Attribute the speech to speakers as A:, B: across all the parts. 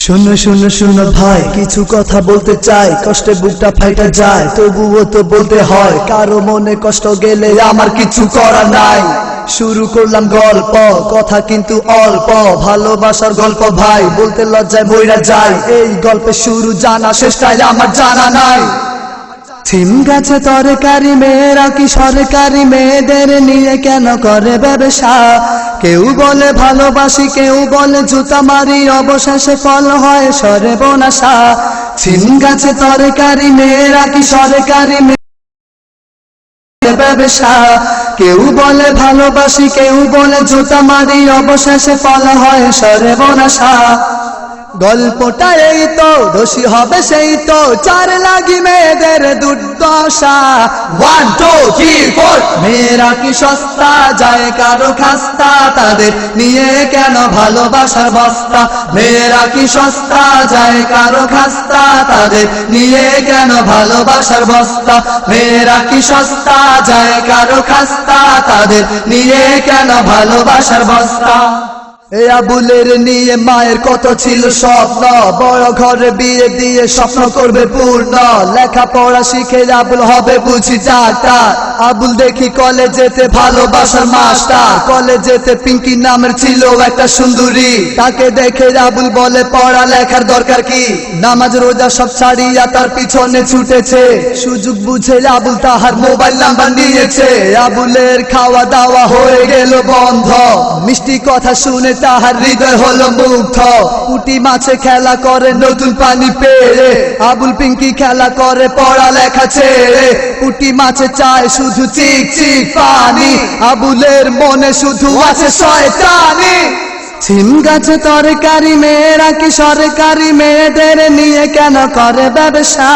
A: শুনো শুনো শুনো ভাই, কিছু কথা বলতে চাই, কষ্টে বুকটা ফাইটা যায়, তবুও তো বলতে হয়। কারো মনে কষ্ট গেলে আমার কিছু করার নাই। শুরু করলাম গল্প, কথা কিন্তু অল্প, ভালোবাসার গল্প ভাই, বলতে লজ্জায় মইরা যায়। এই গল্পের শুরু জানা, শেষটাই আমার জানা নাই। সিম গাছে তরকারি, মেয়েরা কি সরকারি, মেয়েদের নিয়ে কেন করে ব্যবসা? কেউ বলে ভালোবাসি, কেউ বলে জুতা মারি, অবশেষে ফল হয় সর্বনাশা। সিম গাছে তরকারি, মেয়েরা কি সরকারি, ব্যবসা। কেউ বলে ভালোবাসি, কেউ বলে জুতা মারি, অবশেষে ফল হয় সর্বনাশা। গল্পটা এই তো, দোষী হবে সেই তো, চার লাগি মেয়েদের দুর্দশা। 1 2 3 4 মেয়েরা কি সস্তা, যায় কারো খাস্তা, তাদের নিয়ে কেন ভালোবাসার বস্তা? মেয়েরা কি সস্তা, যায় কারো খাস্তা, তাদের নিয়ে কেন ভালোবাসার বস্তা? মেয়েরা কি সস্তা, যায় কারো খাস্তা, তাদের নিয়ে কেন ভালোবাসার বস্তা? এই আবুলের নিয়ে মায়ের কত ছিল স্বপ্ন, বড় ঘরে বিয়ে দিয়ে স্বপ্ন করবে পূর্ণ। লেখাপড়া শিখে আবুল হবে বুঝি ডাক্তার। আবুল দেখি কলেজেতে ভালোবাসার মাস্টার। কলেজেতে পিঙ্কি নামের ছিল একটা সুন্দরী, তাকে দেখে আবুল বলে পড়া লেখার দরকার কি? নামাজ রোজা সব ছাড়িয়া তার পিছনে ছুটেছে। সুযোগ বুঝে আবুল তাহার মোবাইল নাম্বার নিয়েছে। আবুলের খাওয়া দাওয়া হয়ে গেল বন্ধ, মিষ্টি কথা শুনে তাহার হৃদয় হলো মুগ্ধ। পুঁটি মাছে খেলা করে নতুন পানি পেড়ে, আবুল পিঙ্কি খেলা করে পড়ালেখা ছেড়ে। পুঁটি মাছে চায় শুধু চিক চিক পানি, আবুলের মনে শুধু আছে শয়তানি। সিম গাছে তরকারি, মেয়েরা কি সরকারি, মেয়েদের নিয়ে কেন করে ব্যবসা?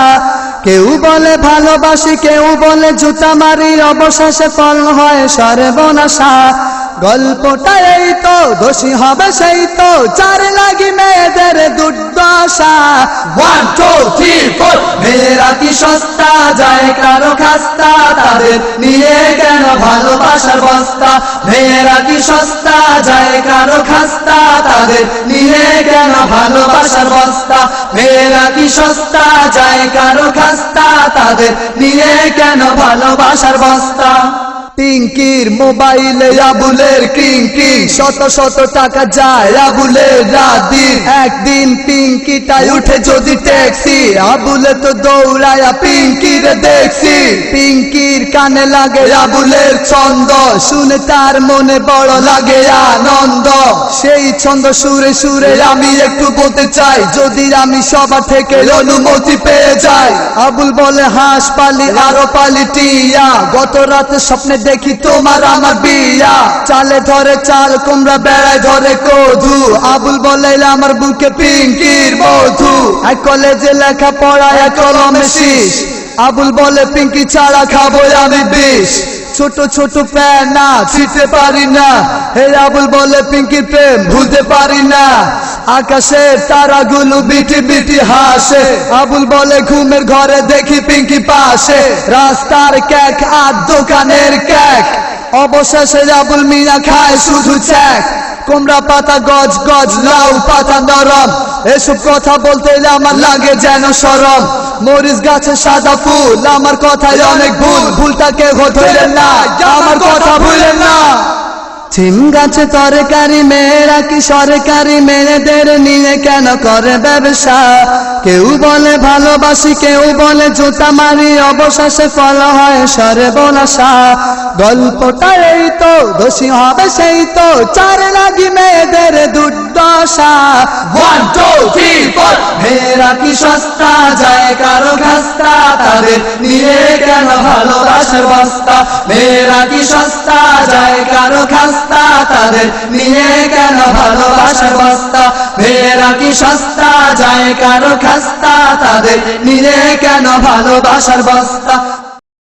A: কেউ বলে ভালোবাসি, কেউ বলে জুতা মারি, অবশেষে ফল হয় সর্বনাশা। গল্পটা এই তো, দোষী হবে সেই তো, চার লাগি মেয়েদের দুর্দশা। 1 2 3 4 মেয়েরা কি সস্তা, যায় কারো খাস্তা, তাদের নিয়ে কেন ভালোবাসার বস্তা? মেয়েরা কি সস্তা, যায় কারো খাস্তা, তাদের নিয়ে কেন ভালোবাসার বস্তা? মেয়েরা কি সস্তা, যায় কারো খাস্তা, তাদের নিয়ে কেন ভালোবাসার বস্তা? পিঙ্কির মোবাইলে আবুলের কিং কিং, শত শত টাকা যায় আবুলের রাত দিন। একদিন পিঙ্কিটাই উঠে যদি ট্যাক্সি, আবুলে তো দৌড়ায়া পিঙ্কির দেখছি। পিঙ্কির কানে লাগে আবুলের ছন্দ, শুনে তার মনে বড় লাগে আনন্দ। সেই ছন্দ সুরে সুরে আমি একটু বলতে চাই, যদি আমি সবার থেকে অনুমতি পেয়ে যাই। আবুল বলে হাঁস পালি আরো পালি টিয়া, গত রাতে স্বপ্নে দেখি তোমার আমার বিয়া। চালে ধরে চাল কুমড়া, বেড়ায় ধরে কধু, আবুল বলে আমার বুকে পিঙ্কির বধু। এক কলেজে লেখা পড়া, এক কলমে শীষ, আবুল বলে পিঙ্কি ছাড়া খাবো আমি বিষ। ছোট ছোট প্যানা ছিটতে পারি না, হে আবুল বলে পিঙ্কির প্রেম ভুলতে পারি না। আকাশের তারাগুলো বিটি বিটি হাসে, আবুল বলে ঘুমের ঘরে দেখি পিঙ্কি পাশে। রাস্তার কেক আর দোকানের কেক, অবশেষে আবুল মিয়া খায় শুধু চ্যাক। কুমড়া পাতা গজ গজ, লাউ পাতা নরম, এসব কথা বলতে আমার লাগে যেন শরম। মরিচ গাছে সাদা ফুল, আমার কথায় অনেক ভুল, ভুলটাকে ধরেন না, আমার কথা ভুলেন না। সিম গাছে তরকারি, মেয়েরা কি সরকারি, মেয়েদের নিয়ে কেন করে ব্যবসা? কেউ বলে ভালোবাসি, কেউ বলে জুতা মারি, অবশেষে ফল হয় সর্বনাশা। গল্পটা এই তো, দোষী হবে সেই তো, চার লাগি মেয়েদের দুর্দশা। 1 2 3 4 মেয়েরা কি সস্তা, যায় কারো খাস্তা, তাদের নিয়ে কেন ভালোবাসার বস্তা? মেয়েরা কি সস্তা, যায় কারো খাস্তা, তাদের নিয়ে কেন ভালোবাসার বস্তা? মেয়েরা কি সস্তা, যায় কারো খাস্তা, তাদের নিয়ে কেন ভালোবাসার বস্তা?